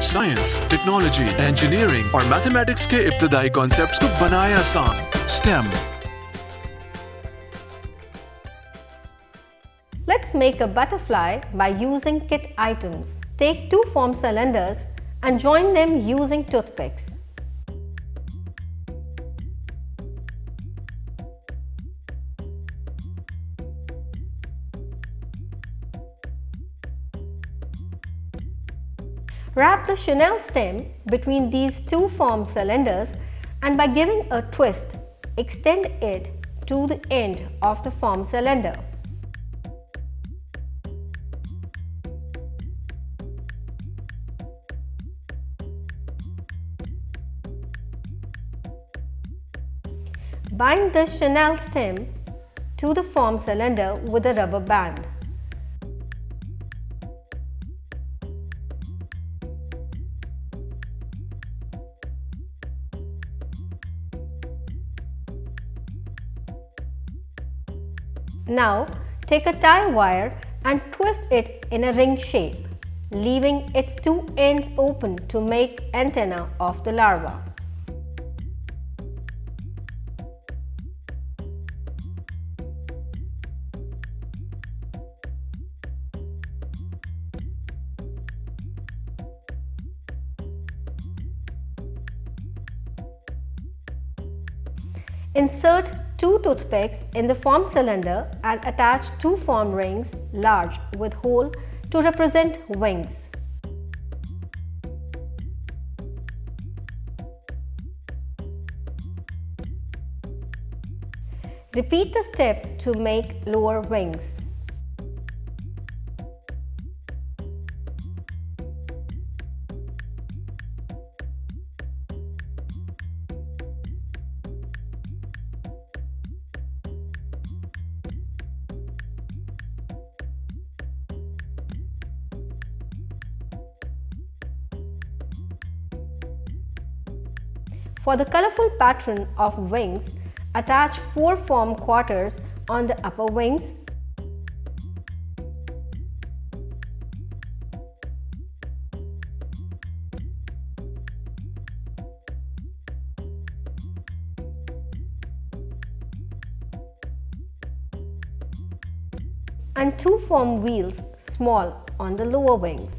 Science, technology, engineering और mathematics के इब्तदाई कॉन्सेप्ट्स को बनाया आसान। STEM। Let's make a butterfly by using kit items. Take two foam cylinders and join them using toothpicks. Wrap the chenille stem between these two foam cylinders and by giving a twist, extend it to the end of the foam cylinder. Bind the chenille stem to the foam cylinder with a rubber band. Now, take a tie wire and twist it in a ring shape, leaving its two ends open to make antenna of the larva. Insert two toothpicks in the foam cylinder and attach two foam rings large with hole to represent wings. Repeat the step to make lower wings. For the colorful pattern of wings, attach 4 foam quarters on the upper wings. And 2 foam wheels small on the lower wings.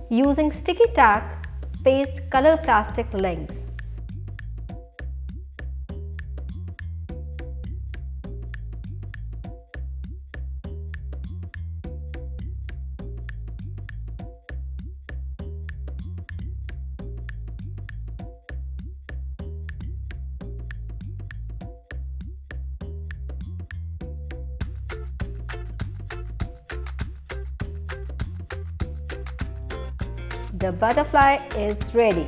Using sticky tack, paste color plastic lengths. The butterfly is ready.